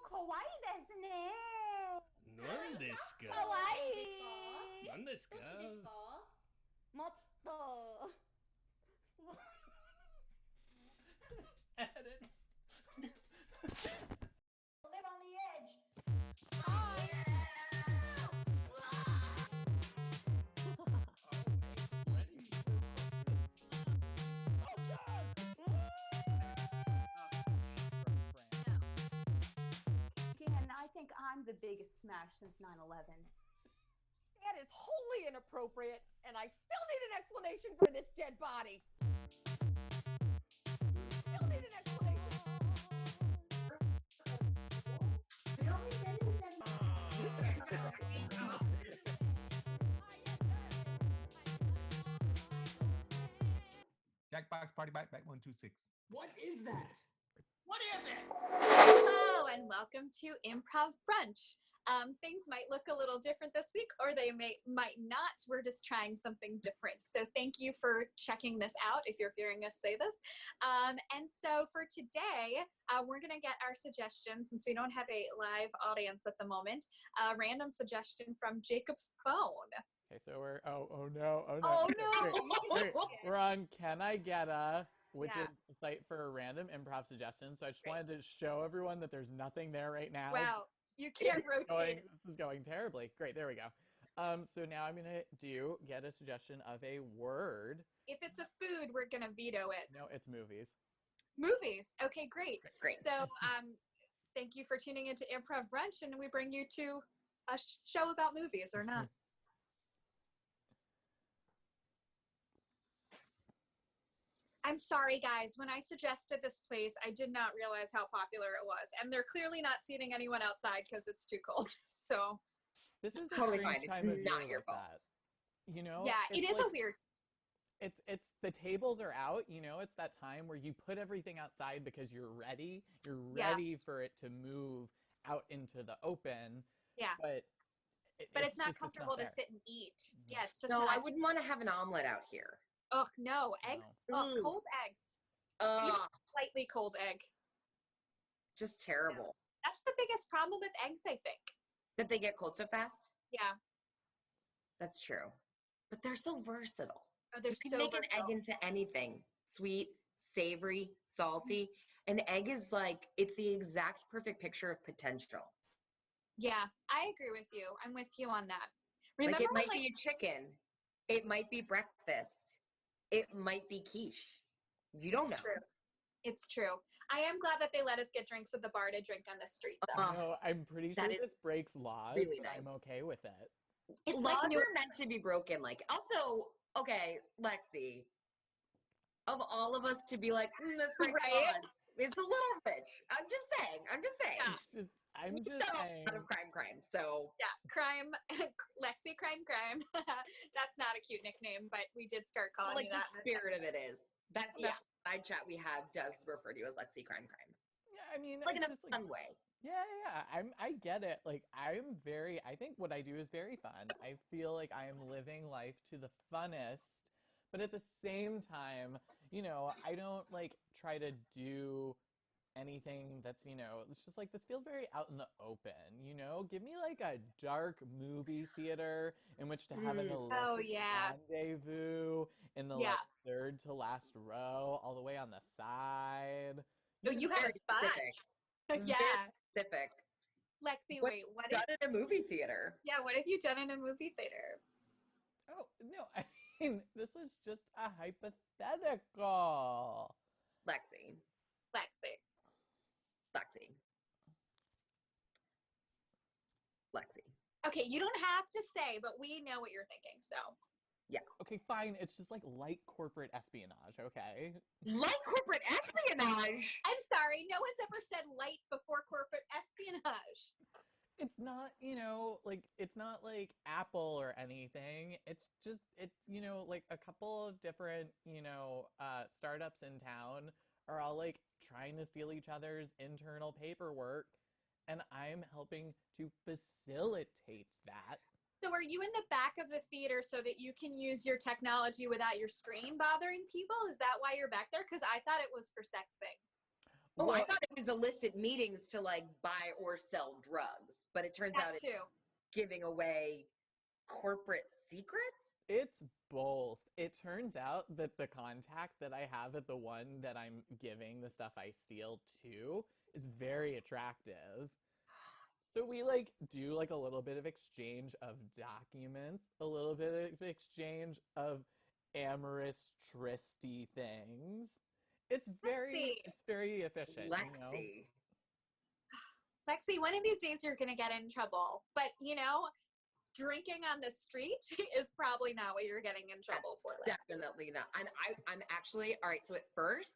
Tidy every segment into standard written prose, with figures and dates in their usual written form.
可愛いですね。何ですか？可愛い。何ですか？どっちですか？もっと。Edit. Live on the edge. And I think I'm the biggest smash since 9/11. That is wholly inappropriate, and I still need an explanation for this dead body. Still need an explanation. Jackbox Party Back 126. What is that? What is it? Hello and welcome to Improv Brunch. Things might look a little different this week, or they might not. We're just trying something different. So thank you for checking this out if you're hearing us say this. And so for today, we're going to get our suggestion, since we don't have a live audience at the moment, a random suggestion from Jacob's phone. Okay, so we're oh no. Wait, we're on Can I Get A, which is the site for random improv suggestions. So I just wanted to show everyone that there's nothing there right now. Wow, you can't rotate. This is going terribly. Great, there we go. So now I'm gonna get a suggestion of a word. If it's a food, we're gonna veto it. No, it's movies. Movies. Okay, great. Great. So thank you for tuning into Improv Brunch, and we bring you to a show about movies or not. I'm sorry, guys. When I suggested this place, I did not realize how popular it was. And they're clearly not seating anyone outside because it's too cold. So This is a Totally strange fine. time of It's not year your with fault. that. You know? yeah, it it's is like- a weird. It's the tables are out, you know, it's that time where you put everything outside because you're ready. You're Yeah. ready for it to move out into the open. Yeah. But But it's not just- comfortable to there. sit and eat. Yeah, it's just No, not. I wouldn't want to have an omelet out here. Oh, no. Eggs. No. Oh, Mm. cold eggs. Ugh, Slightly cold egg. just terrible. That's the biggest problem with eggs, I think. That they get cold so fast? Yeah. That's true. But they're so versatile. Oh, they're You can so make versatile. an egg into anything. Sweet, savory, salty. An egg is like, it's the exact perfect picture of potential. Yeah, I agree with you. I'm with you on that. Like Remember it might when, be a chicken. It might be breakfast. It might be quiche. You don't know. It's true. It's true. I am glad that they let us get drinks at the bar to drink on the street, though. Ugh. I'm pretty sure that is this breaks laws, really but I'm nice. okay with it. It's Laws like are meant to be broken. Like, also, okay, Lexi, of all of us to be like, this breaks Right? laws, it's a little rich. I'm just saying. Yeah. I'm You've just done saying. a lot of crime. So Yeah, crime, Lexi, crime. That's not a cute nickname, but we did start calling like you the that. spirit of it is. That's Yeah. the side chat we have does refer to you as Lexi crime. Yeah, I mean, Like in it's a just like, fun way. yeah. I get it. Like, I think what I do is very fun. I feel like I am living life to the funnest, but at the same time, you know, I don't like try to do anything that's, you know, it's just like this feels very out in the open, you know? Give me like a dark movie theater in which to have an illicit Oh, yeah. rendezvous in the Yeah. like third to last row, all the way on the side. Oh, you have a Very spot. specific. Yeah. Very specific. Lexi, What wait, what Done if, in a movie theater. yeah, what have you done in a movie theater? Oh, no, I mean, this was just a hypothetical. Lexi. Lexi. Okay, you don't have to say, but we know what you're thinking, so. Okay, fine. It's just like light corporate espionage, okay? Like corporate espionage. I'm sorry, no one's ever said light before corporate espionage. It's not, you know, like, it's not like Apple or anything. It's just, you know, like a couple of different, you know, startups in town are all like trying to steal each other's internal paperwork, and I'm helping to facilitate that. So are you in the back of the theater so that you can use your technology without your screen bothering people? Is that why you're back there? Because I thought it was for sex things. Oh, I Well, thought it was illicit meetings to like buy or sell drugs, but it turns out That it's too. giving away corporate secrets. it's both. It turns out that the contact that I have at the one that I'm giving the stuff I steal to is very attractive. So we like do like a little bit of exchange of documents, a little bit of exchange of amorous tristy things. Lexi. It's very efficient, you know. Lexi. Lexi, one of these days you're going to get in trouble. But, drinking on the street is probably not what you're getting in trouble for, Lexi. Definitely not. And I'm actually, all right, so at first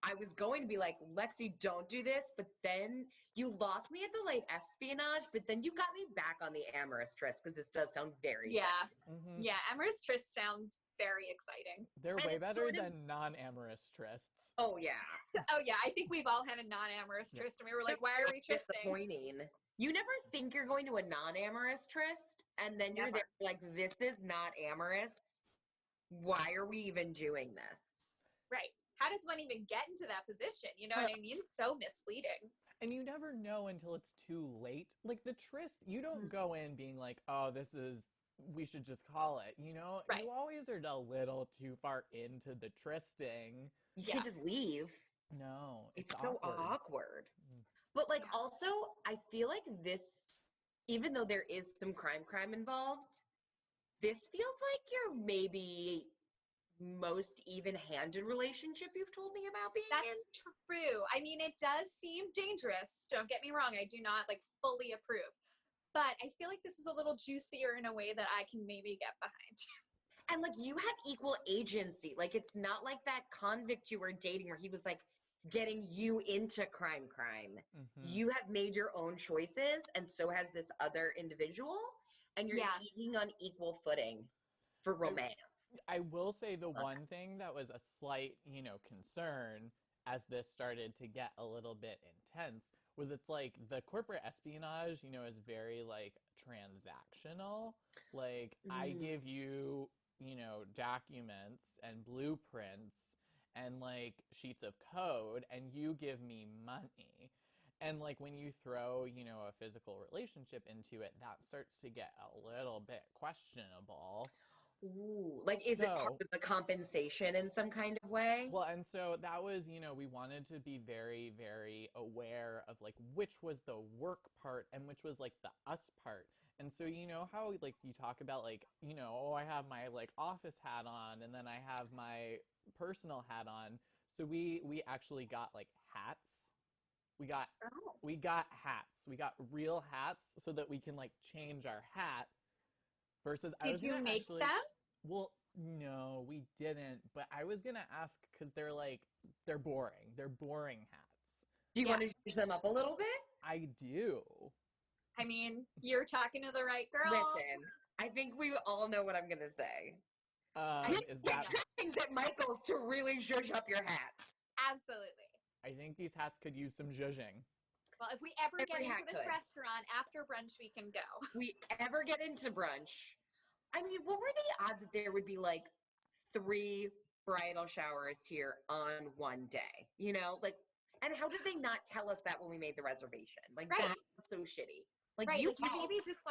I was going to be like, Lexi, don't do this. But then you lost me at the light espionage, but then you got me back on the amorous tryst because this does sound very Yeah. sexy. Mhm. Yeah, Amorous Tryst sounds very exciting. They're And way it's better sort of- than non-amorous trysts. Oh, yeah. Oh, yeah, I think we've all had a non-amorous Yeah. tryst, and we were like, why are we trysting? Disappointing. You never think you're going to a non-amorous tryst, and then you're Never. there like, this is not amorous. Why are we even doing this? Right. How does one even get into that position? You know what I mean? So misleading. And you never know until it's too late. Like the tryst, you don't go in being like, oh, we should just call it, you know? Right. You always are a little too far into the trysting. You Yeah. can't just leave. No, It's so awkward. awkward. Mm. But like Yeah. also, I feel like this, even though there is some crime involved, this feels like your maybe most even-handed relationship you've told me about being in. That's true. I mean, it does seem dangerous. Don't get me wrong. I do not fully approve. But I feel like this is a little juicier in a way that I can maybe get behind. And like you have equal agency. Like it's not like that convict you were dating where he was like getting you into crime. Mhm. You have made your own choices, and so has this other individual, and you're Yeah. eating on equal footing for romance. I will say the one thing that was a slight, concern as this started to get a little bit intense was it's like the corporate espionage, is very like transactional. Like I give you, documents and blueprints and like sheets of code and you give me money. And like when you throw, a physical relationship into it, that starts to get a little bit questionable. Ooh, like is it part So- of the compensation in some kind of way? Well, and so that was, we wanted to be very, very aware of like which was the work part and which was like the us part. And so you know how like you talk about like, oh, I have my like office hat on and then I have my personal hat on. So we actually got like hats. We got Oh. hats. We got real hats so that we can like change our hat versus I Did was you gonna make actually, them? well, no, we didn't. But I was gonna ask because they're boring. They're boring hats. Do you Yeah. want to change them up a little bit? I do. I mean, you're talking to the right girl. Listen, I think we all know what I'm gonna say. Is that? Things at Michael's to really zhuzh up your hats. Absolutely. I think these hats could use some zhuzhing. Well, if we ever get Every into hat this could. restaurant after brunch, we can go. We ever get into brunch, I mean, what were the odds that there would be like 3 bridal showers here on one day? Like, and how did they not tell us that when we made the reservation? Like, Right. that's so shitty. Like, Right, you like you maybe just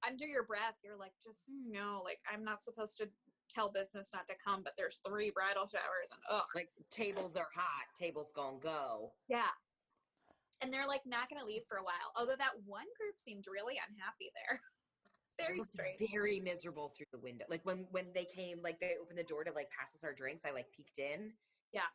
under your breath, you're like, just so you know, like I'm not supposed to tell business not to come, but there's 3 bridal showers and ugh. like, tables are hot, tables gonna go. Yeah. And they're like not gonna leave for a while. Although that one group seemed really unhappy there. It's very It looked strange. very miserable through the window. Like when they came, like they opened the door to like pass us our drinks, I like peeked in. Yeah.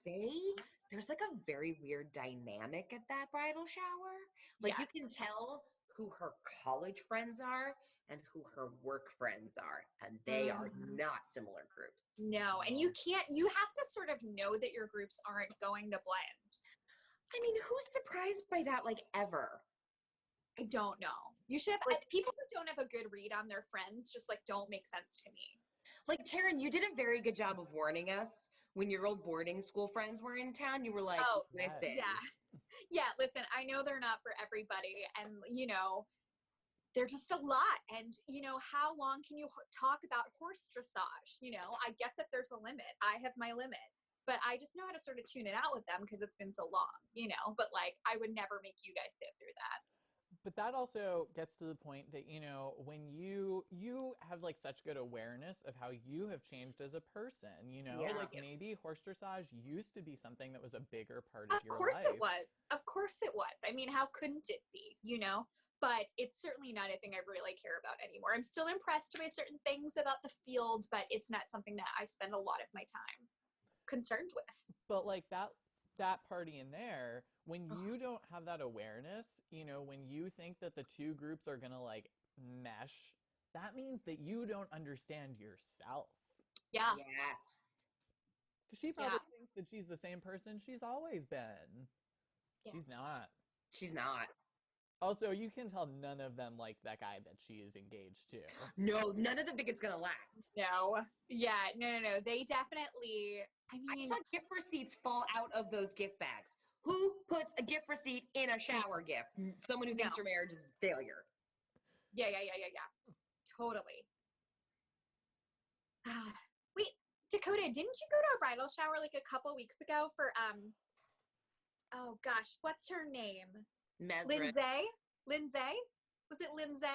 There's like a very weird dynamic at that bridal shower. Like you can Yes. tell who her college friends are and who her work friends are, and they are not similar groups. No, and you have to sort of know that your groups aren't going to blend. I mean, who's surprised by that like ever? I don't know. You should have people who don't have a good read on their friends just like don't make sense to me. Like Taryn, you did a very good job of warning us when your old boarding school friends were in town. You were like, Oh, listen. Yeah, listen, I know they're not for everybody and they're just a lot and how long can you talk about horse dressage? I get that there's a limit. I have my limit. but I just know how to sort of tune it out with them because it's been so long, but like I would never make you guys sit through that. But that also gets to the point that, when you have like such good awareness of how you have changed as a person, Yeah. like maybe horse dressage used to be something that was a bigger part of your Of course life. it was. Of course it was. I mean, how couldn't it be, But it's certainly not a thing I really care about anymore. I'm still impressed by certain things about the field, but it's not something that I spend a lot of my time concerned with. But like that party in there, when you don't have that awareness, when you think that the two groups are gonna like mesh, that means that you don't understand yourself. Yeah. Yes. Because she probably thinks that she's the same person she's always been. Yeah. She's not. She's not. Also, you can tell none of them like that guy that she is engaged to. No, none of them think it's gonna last. No. Yeah, no. They definitely, I I mean, saw gift receipts fall out of those gift bags. Who puts a gift receipt in a shower gift? Someone who thinks No. your marriage is a failure. yeah. Totally. Wait, Dakota, didn't you go to a bridal shower like a couple weeks ago for oh gosh, what's her name? Mesrin. Lindsay? Was it Lindsay?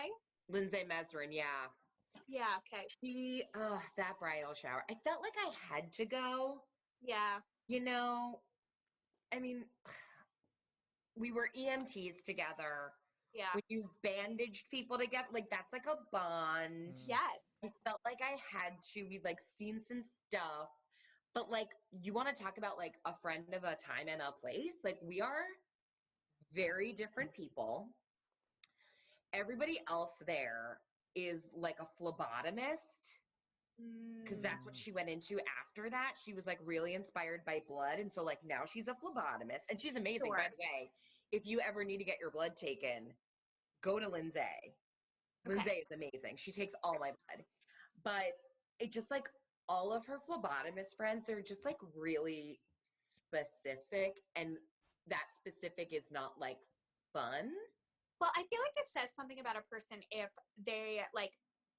Lindsay Mesrin, yeah. Yeah, okay. That bridal shower. I felt like I had to go. Yeah. I mean, we were EMTs together. Yeah. When you've bandaged people together, like that's like a bond. Yes. I felt like I had to. We'd like seen some stuff. But like, you want to talk about like a friend of a time and a place? Like, we are very different people. Everybody else there is like a phlebotomist, because that's what she went into after that. She was like really inspired by blood, and so like now she's a phlebotomist, and she's amazing. Sure. By the way, if you ever need to get your blood taken, go to Lindsay. Okay. Lindsay is amazing. She takes all my blood. But it just like all of her phlebotomist friends, they're just like really specific, and that specific is not like fun. Well, I feel like it says something about a person if they like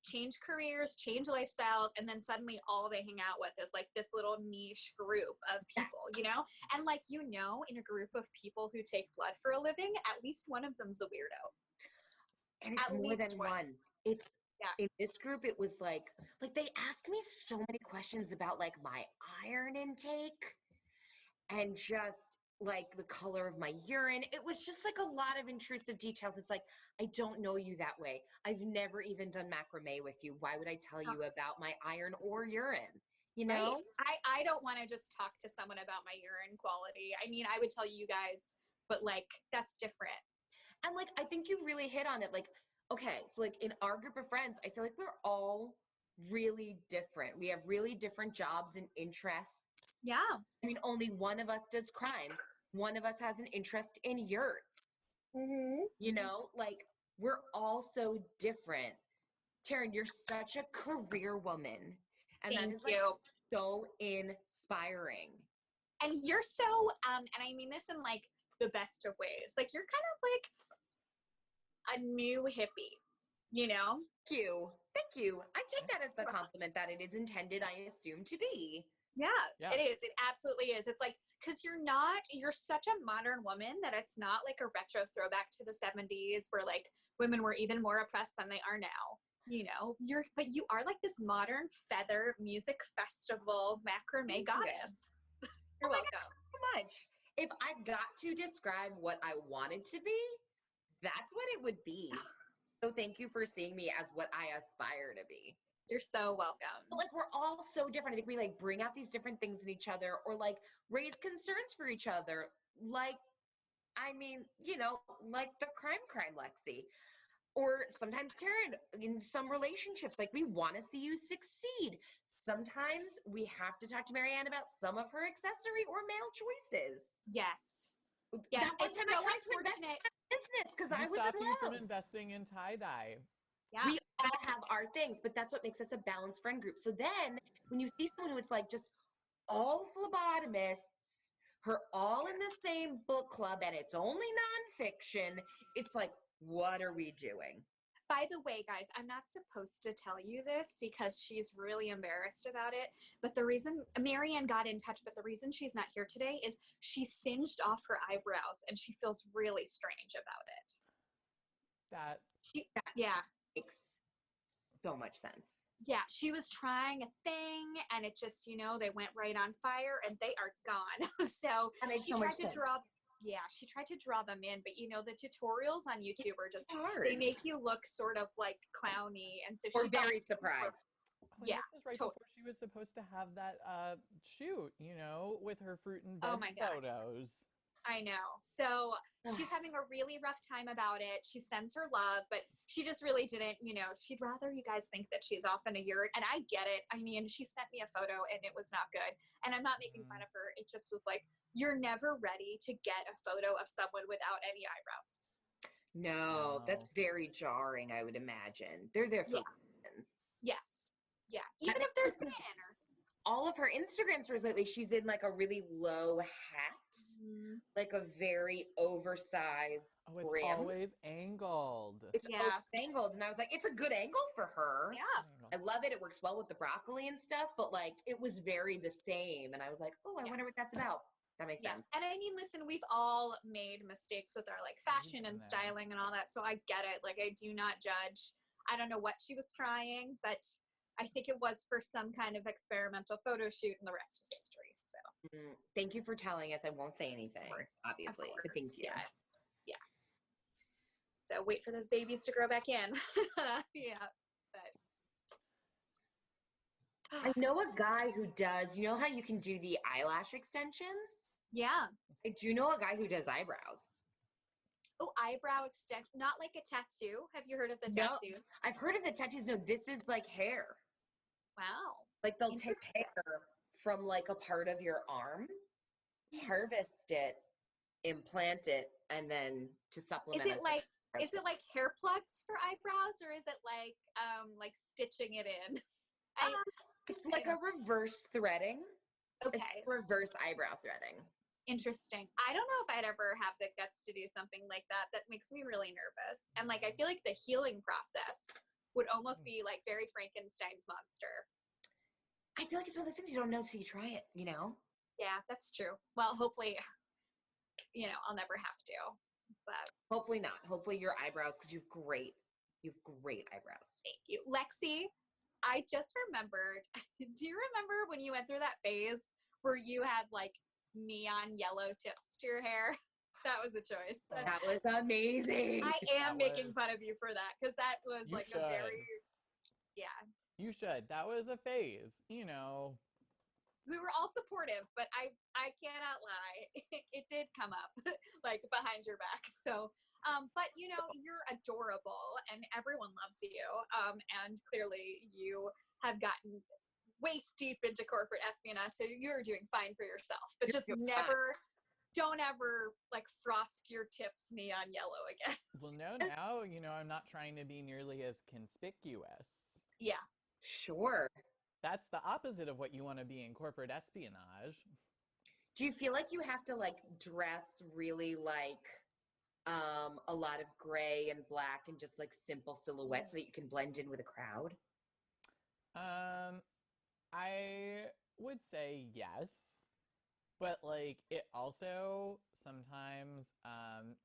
change careers, change lifestyles, and then suddenly all they hang out with is like this little niche group of people, And like, in a group of people who take blood for a living, at least one of them's a weirdo. And it's At more least than one. one. It's Yeah. in this group, it was like they asked me so many questions about like my iron intake and just like the color of my urine. It was just like a lot of intrusive details. It's like, I don't know you that way. I've never even done macrame with you. Why would I tell you about my iron or urine? Right. I don't want to just talk to someone about my urine quality. I mean, I would tell you guys, but like that's different. And like, I think you really hit on it. Like, okay, so like in our group of friends, I feel like we're all really different. We have really different jobs and interests. Yeah. I mean, only one of us does crimes. One of us has an interest in yurts. Like we're all so different. Taryn, you're such a career woman. And Thank that is you. like so inspiring. And you're so, and I mean this in like the best of ways. Like you're kind of like a new hippie, Thank you. Thank you. I take that as the compliment that it is intended, I assume, to be. Yeah, it is. It absolutely is. It's like, because you're such a modern woman that it's not like a retro throwback to the 70s where like women were even more oppressed than they are now. But you are like this modern feather music festival macrame goddess. You're welcome. God, so much. If I got to describe what I wanted to be, that's what it would be. So thank you for seeing me as what I aspire to be. You're so welcome. But like we're all so different. I think we like bring out these different things in each other or like raise concerns for each other. Like, I mean, like the crime Lexi. Or sometimes Taryn, in some relationships, like we want to see you succeed. Sometimes we have to talk to Marianne about some of her accessory or male choices. Yes. Yes. That one It's time so I tried to invest unfortunate. in business because I was stopped in you love. from investing in tie-dye. Yeah. We all have our things, but that's what makes us a balanced friend group. So then when you see someone who it's like just all phlebotomists, her all in the same book club, and it's only nonfiction, it's like, what are we doing? By the way, guys, I'm not supposed to tell you this because she's really embarrassed about it. But the reason Marianne got in touch, but the reason she's not here today is she singed off her eyebrows and she feels really strange about it. That Yeah. Makes so much sense. Yeah, she was trying a thing and it just, they went right on fire and they are gone. So That makes she so tried much to sense. she tried to draw them in, but the tutorials on YouTube are just, hard. they make you look sort of like clowny. And so We're she got very super- surprised. Yeah, this was right totally. before she was supposed to have that shoot, with her fruit and Oh veg my God. photos. I know. So she's having a really rough time about it. She sends her love, but she just really didn't, she'd rather you guys think that she's off in a yurt. And I get it. I mean, she sent me a photo and it was not good. And I'm not making fun of her. It just was like, you're never ready to get a photo of someone without any eyebrows. No, that's very jarring, I would imagine. They're there for reasons. Yes. Yeah. Even if they're thin or all of her Instagram stories lately, she's in like a really low hat, like a very oversized Oh, it's brim. always angled. It's angled, and I was like, it's a good angle for her. Yeah. I love it. It works well with the broccoli and stuff, but like it was very the same, and I was like, oh, I wonder what that's about. That makes sense. And I mean, listen, we've all made mistakes with our like fashion and styling and all that, so I get it. Like, I do not judge. I don't know what she was trying, but I think it was for some kind of experimental photo shoot, and the rest is history. So thank you for telling us. I won't say anything, obviously. But thank you. Yeah. So wait for those babies to grow back in. Yeah. But I know a guy who does. You know how you can do the eyelash extensions? yeah. I do know a guy who does eyebrows. Oh, eyebrow extension, not like a tattoo. Have you heard of the No, tattoo? I've heard of the tattoos. No, this is like hair. Wow. Like they'll take Interesting. hair from like a part of your arm, harvest it, implant it, and then to supplement. Is it like hair plugs for eyebrows, or is it like stitching it in? It's like a reverse threading. Okay. It's reverse eyebrow threading. Interesting. I don't know if I'd ever have the guts to do something like that. That makes me really nervous. And like, I feel like the healing process would almost be like very Frankenstein's monster. I feel like it's one of those things you don't know till you try it, Yeah, that's true. Well, hopefully, I'll never have to, but hopefully not. Hopefully your eyebrows, because you've great eyebrows. thank you. Lexi, I just remembered, do you remember when you went through that phase where you had like neon yellow tips to your hair? That was a choice. That was amazing. I am making fun of you for that because that was You like should. a very, You should. That was a phase, We were all supportive, but I cannot lie. It did come up like behind your back. So, but you're adorable and everyone loves you. And clearly you have gotten waist deep into corporate espionage, so you're doing fine for yourself. But just don't ever like frost your tips neon yellow again. Well, no, now, I'm not trying to be nearly as conspicuous. Yeah. Sure. That's the opposite of what you want to be in corporate espionage. Do you feel like you have to like dress really like a lot of gray and black and just like simple silhouettes so that you can blend in with a crowd? I would say yes, but like it also sometimes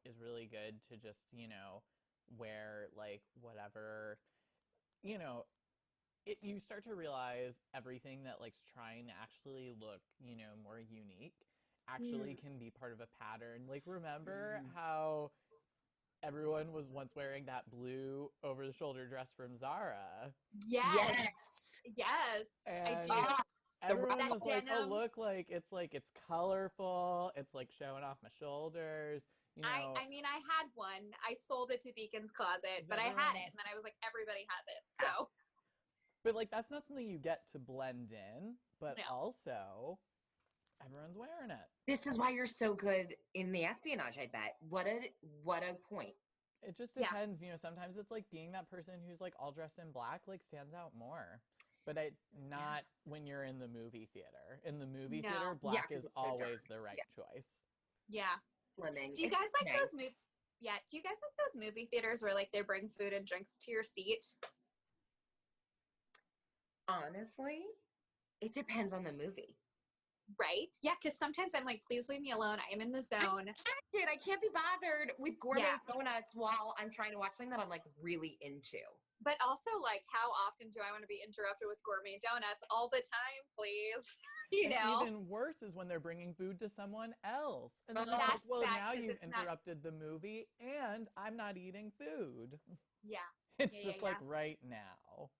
is really good to just, wear like whatever, you start to realize everything that like's trying to actually look, more unique actually can be part of a pattern. Like, remember how everyone was once wearing that blue over-the-shoulder dress from Zara? Yes. I do. Everyone that was like, "Oh, denim. look, it's colorful. It's like showing off my shoulders." I mean, I had one. I sold it to Beacon's Closet, but I had it, and then I was like, everybody has it. So, but like, that's not something you get to blend in. But No. also, everyone's wearing it. This is why you're so good in the espionage, I bet. What a point. It just Yeah. depends, sometimes it's like being that person who's like all dressed in black like stands out more. But not when you're in the movie theater. In the movie No. theater, black 'cause is it's so always dark. the right Yeah. choice. yeah. Slimming. Do you It's guys like nice. those movies? Yeah. Do you guys like those movie theaters where like they bring food and drinks to your seat? Honestly, it depends on the movie. Right? Yeah, because sometimes I'm like, please leave me alone. I am in the zone. I can't be bothered with gourmet Yeah. donuts while I'm trying to watch something that I'm like really into. But also, like, how often do I want to be interrupted with gourmet donuts? All the time, please. You And know? even worse is when they're bringing food to someone else. And then Oh, it's like, that's well, bad now 'cause you've it's not- interrupted the movie and I'm not eating food. Yeah. It's Yeah, just yeah, like right now.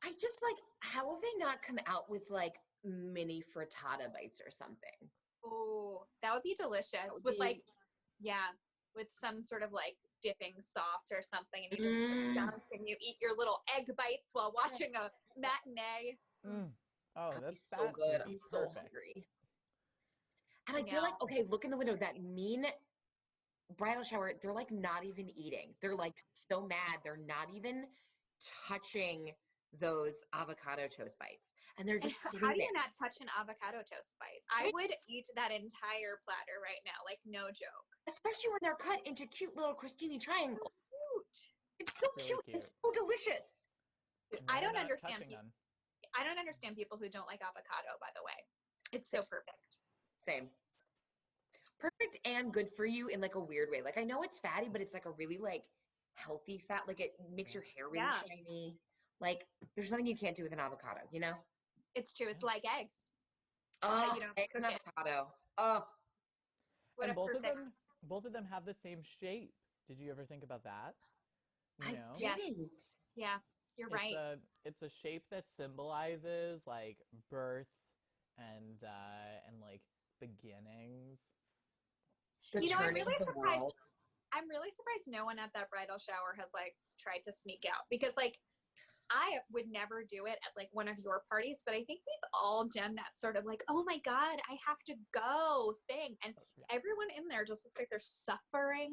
I just like, how have they not come out with like mini frittata bites or something? Oh, that would be delicious. would With be- like, yeah, with some sort of like dipping sauce or something. And you just dunk and you eat your little egg bites while watching a matinee. Mm. Oh, That'd be that's so that good. would be I'm so perfect. hungry. And I I feel like, know. okay, look in the window, that mean bridal shower, they're like not even eating. They're like so mad. They're not even touching those avocado toast bites. And they're And just sitting how do you there. not touch an avocado toast bite? I would eat that entire platter right now, like no joke. Especially when they're cut into cute little crostini triangles. Cute. It's so Really cute. cute. It's so delicious. Dude, And I they're don't not understand touching people. them. I don't understand people who don't like avocado, by the way. It's so perfect. Same. Perfect and good for you in like a weird way. Like I know it's fatty, but it's like a really like healthy fat. Like it makes your hair really Yeah. shiny. Like there's nothing you can't do with an avocado, you know? It's true. It's like eggs. Oh, you don't eggs and cook it. avocado. Oh, What And a both perfect. of them have the same shape. Did you ever think about that? You I know? Yes. didn't. Yeah, you're right. It's a shape that symbolizes like birth and like beginnings. The You know, I'm turning really of the surprised. world. I'm really surprised no one at that bridal shower has like tried to sneak out because like I would never do it at like one of your parties, but I think we've all done that sort of like, oh my God, I have to go thing. And Yeah. everyone in there just looks like they're suffering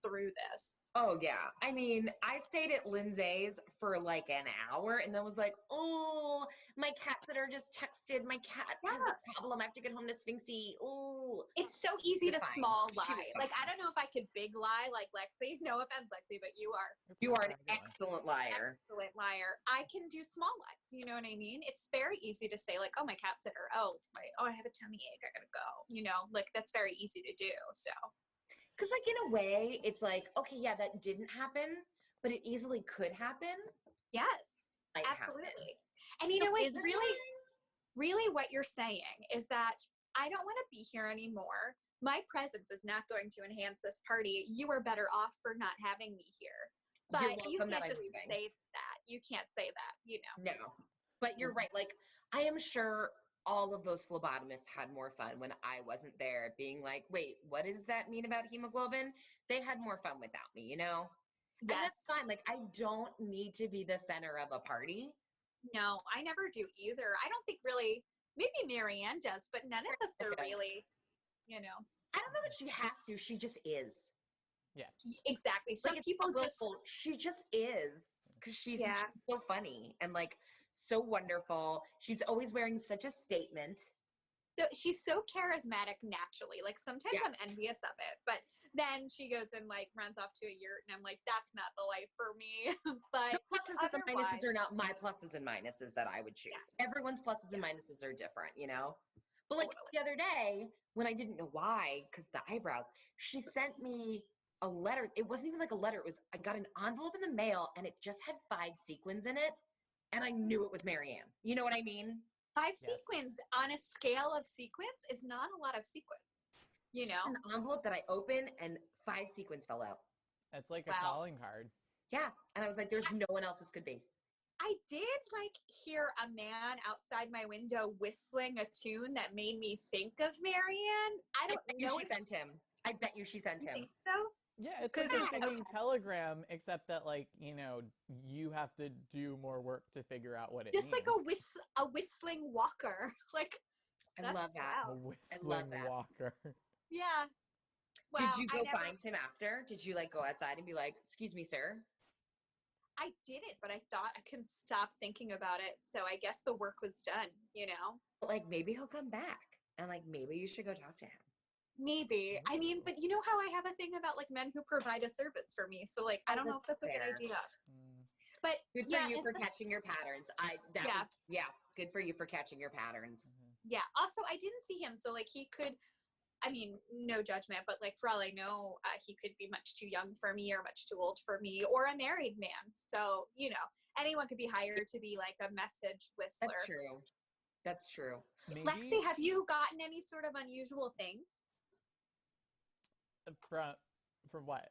through this. Oh yeah. I mean, I stayed at Lindsay's for like an hour and then was like, oh, my cat sitter just texted. My cat has a problem. I have to get home to Sphinxy. Oh. It's so easy was to fine. small She lie. was Like, I fine. don't know if I could big lie like Lexi. No offense, Lexi, but you are It's You not are an a good one. excellent liar. excellent liar. I can do small lies. You know what I mean? It's very easy to say like, oh, my cat sitter. Oh, I have a tummy ache. I gotta go. You know, like that's very easy to do. So Because, like, in a way, it's like, okay, yeah, that didn't happen, but it easily could happen. yes, Might absolutely. happen. And you So know what? isn't Really, what you're saying is that I don't want to be here anymore. My presence is not going to enhance this party. You are better off for not having me here. You're But you welcome can't that I'm just leaving. say that. You can't say that, you know. No. But you're right. Like, I am sure all of those phlebotomists had more fun when I wasn't there, being like, wait, what does that mean about hemoglobin? They had more fun without me, you know? And that's Yes. fine. Like, I don't need to be the center of a party. No, I never do either. I don't think really, maybe Marianne does, but none of us are Okay. really, you know. I don't know that she has to. She just is. Exactly. Some Like, people just, she just is. Because she's Yeah. so funny and, like, so wonderful. She's always wearing such a statement. she's so charismatic naturally. Like sometimes Yeah. I'm envious of it, but then she goes and like runs off to a yurt and I'm like, that's not the life for me. But The pluses and the otherwise- minuses are not my pluses and minuses that I would choose. Yes. Everyone's pluses and Yes. minuses are different, you know? But like Totally. the other day, when I didn't know why, because the eyebrows, she sent me a letter. It wasn't even like a letter. It was, I got an envelope in the mail and it just had 5 sequins in it. And I knew it was Marianne. You know what I mean? 5 Yes. sequins on a scale of sequins is not a lot of sequins, you know? An envelope that I opened and 5 sequins fell out. It's like a Wow. calling card. Yeah. And I was like, there's no one else this could be. I did like hear a man outside my window whistling a tune that made me think of Marianne. I don't bet you know she if sent him. I bet you she sent you him. think so. Yeah, it's 'Cause like a it's- singing telegram, except that like, you know, you have to do more work to figure out what it Just means. like a whistling walker. Like I that's love that. A wow. whistling that. walker. Yeah. Did Wow, you I go never- find him after? Did you like go outside and be like, excuse me, sir? I didn't, but I thought I couldn't stop thinking about it. So I guess the work was done, you know? But like maybe he'll come back and like maybe you should go talk to him. Maybe. I mean, but you know how I have a thing about like men who provide a service for me. So like, I don't know if that's a good fair. idea. Mm. But Good for yeah, you it's for just- catching your patterns. Good for you for catching your patterns. yeah. Also, I didn't see him, so like he could. I mean, no judgment, but like for all I know, he could be much too young for me, or much too old for me, or a married man. So you know, anyone could be hired to be like a message whistler. That's true. That's true. Maybe Lexi, have you gotten any sort of unusual things from what?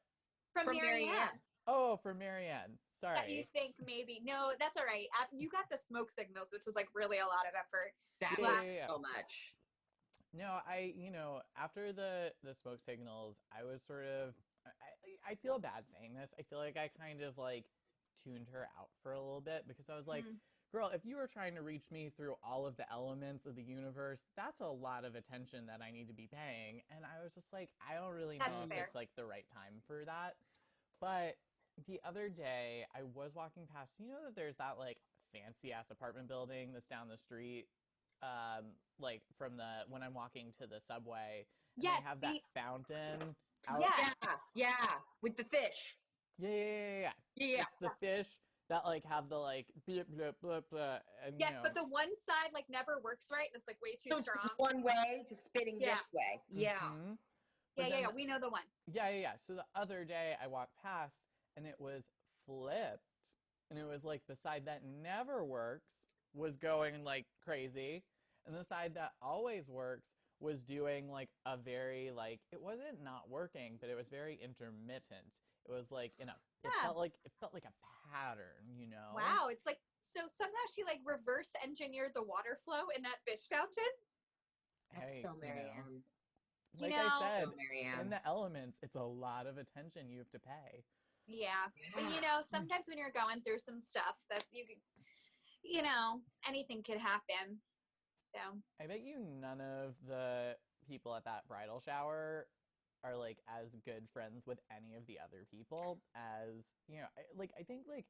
from From Marianne? Marianne. Oh, for Marianne. Sorry. That you think maybe? No, that's all right. You got the smoke signals, which was like really a lot of effort. That Yeah, was yeah, yeah. so much. No, after the smoke signals, I was sort of I feel bad saying this. I feel like I kind of like tuned her out for a little bit because I was like, girl, if you were trying to reach me through all of the elements of the universe, that's a lot of attention that I need to be paying. And I was just like, I don't really know That's if fair. it's like the right time for that. But the other day I was walking past, you know that there's that like fancy ass apartment building that's down the street, like from when I'm walking to the subway. And Yes, they have that fountain out. Yeah. Yeah. With the fish. Yeah. Yeah. It's the fish that like have the like blip, blip, blip, blip, and Yes, but the one side like never works right, and it's like way too So it's strong. one way, just spitting Yeah. this way. Yeah. Mhm. Yeah, But yeah, then- we know the one. Yeah. So the other day I walked past and it was flipped, and it was like the side that never works was going like crazy, and the side that always works was doing like a very like, it wasn't not working, but it was very intermittent. It was like it Yeah. felt like a pattern, you know? Wow, it's like so somehow she like reverse engineered the water flow in that fish fountain. That's Hey, so you know, Marianne. like know- I said, So Marianne. in the elements, it's a lot of attention you have to pay. Yeah, but you know, sometimes when you're going through some stuff, you know, anything could happen. So I bet you none of the people at that bridal shower are like as good friends with any of the other people as, you know, I think like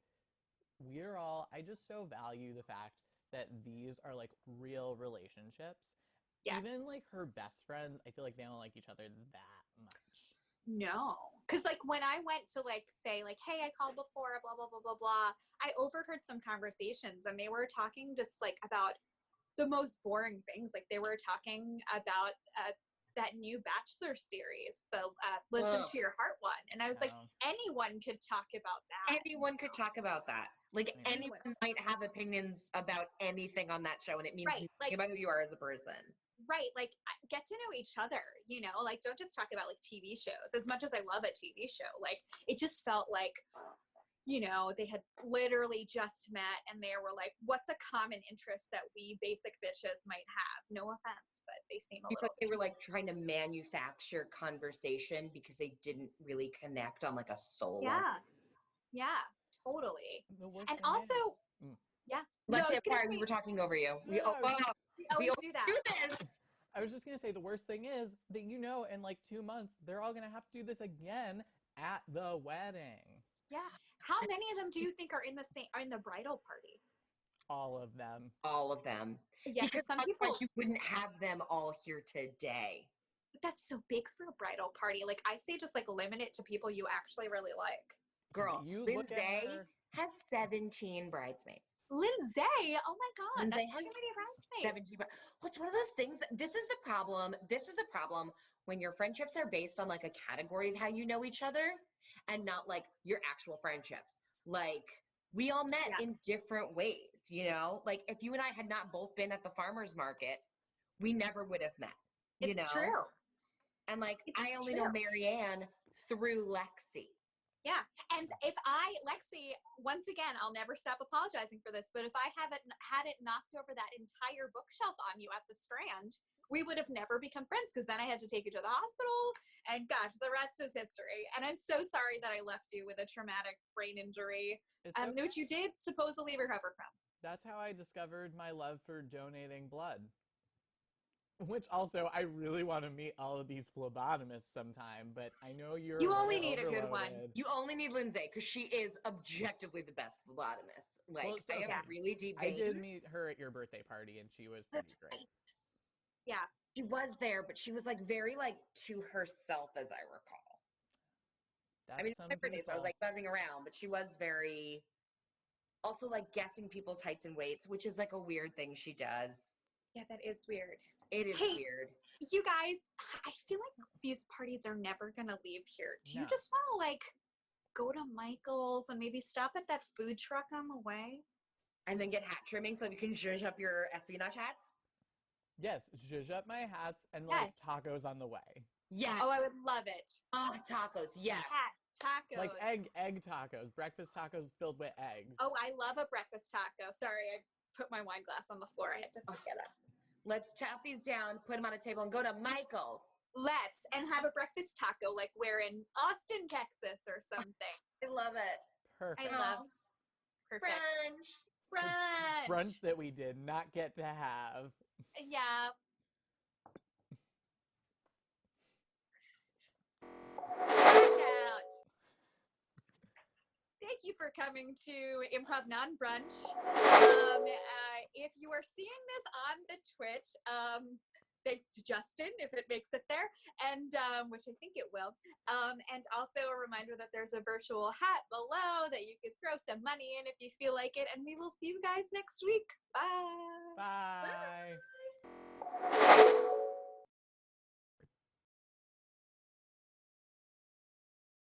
I just so value the fact that these are like real relationships. yes, Even like her best friends, I feel like they don't like each other that much. no, because like when I went to like say like, hey, I called before, blah blah blah blah blah. I overheard some conversations, and they were talking just like about the most boring things. Like they were talking about that new Bachelor series, the Listen Ugh. to Your Heart one, and I was like, No. anyone could talk about that. Anyone could talk about that. Like Yeah. anyone might have opinions about anything on that show, and it means Right, nothing like- about who you are as a person. Right, like get to know each other, you know, like don't just talk about like TV shows. As much as I love a TV show, like it just felt like, you know, they had literally just met and they were like, what's a common interest that we basic bitches might have? No offense, but they seem a It's little like they were like trying to manufacture conversation because they didn't really connect on like a soul level. yeah, totally. The worst And thing is- also, Mm. yeah. Let's I say, was gonna sorry, we say- were talking over you. We No, I was we always do that. do this. I was just gonna say the worst thing is that, you know, in like 2 months they're all gonna have to do this again at the wedding. Yeah. How many of them do you think are in the bridal party? All of them. All of them. Yeah, because some otherwise people you wouldn't have them all here today. but that's so big for a bridal party. Like I say, just like limit it to people you actually really like. Girl, You look at Lindsay her. has 17 bridesmaids. Lindsay, oh my God, Lindsay that's has too many bridesmaids. 17. Well, it's one of those things. This is the problem. This is the problem when your friendships are based on like a category of how you know each other and not like your actual friendships. Like we all met Yeah. in different ways, you know? Like if you and I had not both been at the farmer's market, we never would have met. You It's know? true. And like It's I only know true. Marianne through Lexi. Yeah. And if Lexi, once again, I'll never stop apologizing for this, but if I hadn't knocked over that entire bookshelf on you at the Strand, we would have never become friends because then I had to take you to the hospital and gosh, the rest is history. And I'm so sorry that I left you with a traumatic brain injury, It's okay. which you did supposedly recover from. That's how I discovered my love for donating blood. Which also, I really want to meet all of these phlebotomists sometime, but I know you're You only really need a good one. overloaded. You only need Lindsay because she is objectively the best phlebotomist. Like Well, so I have yeah. really deep I veins. did meet her at your birthday party, and she was pretty That's great. right. Yeah. She was there, but she was like very like to herself, as I recall. That's I mean, it some was my birthday, so I was people. like buzzing around, but she was very also like guessing people's heights and weights, which is like a weird thing she does. Yeah, that is weird. It is Hey, weird. you guys, I feel like these parties are never gonna leave here. Do you No. just want to like go to Michael's and maybe stop at that food truck on the way? And then get hat trimming so you can zhuzh up your espionage hats. Yes, zhuzh up my hats and like Yes. tacos on the way. Yes. Oh, I would love it. Oh, tacos. Yes. Cat tacos. Like egg tacos, breakfast tacos filled with eggs. Oh, I love a breakfast taco. Sorry, I put my wine glass on the floor. I had to pick it up. Let's chop these down, put them on a table, and go to Michael's. Let's and have a breakfast taco like we're in Austin, Texas or something. I love it. Perfect. I love perfect Brunch. Brunch that we did not get to have. Yeah. Out. Thank you for coming to Improv Non-Brunch. If you are seeing this on the Twitch, thanks to Justin, if it makes it there, and which I think it will. And also a reminder that there's a virtual hat below that you could throw some money in if you feel like it. And we will see you guys next week. Bye. Bye.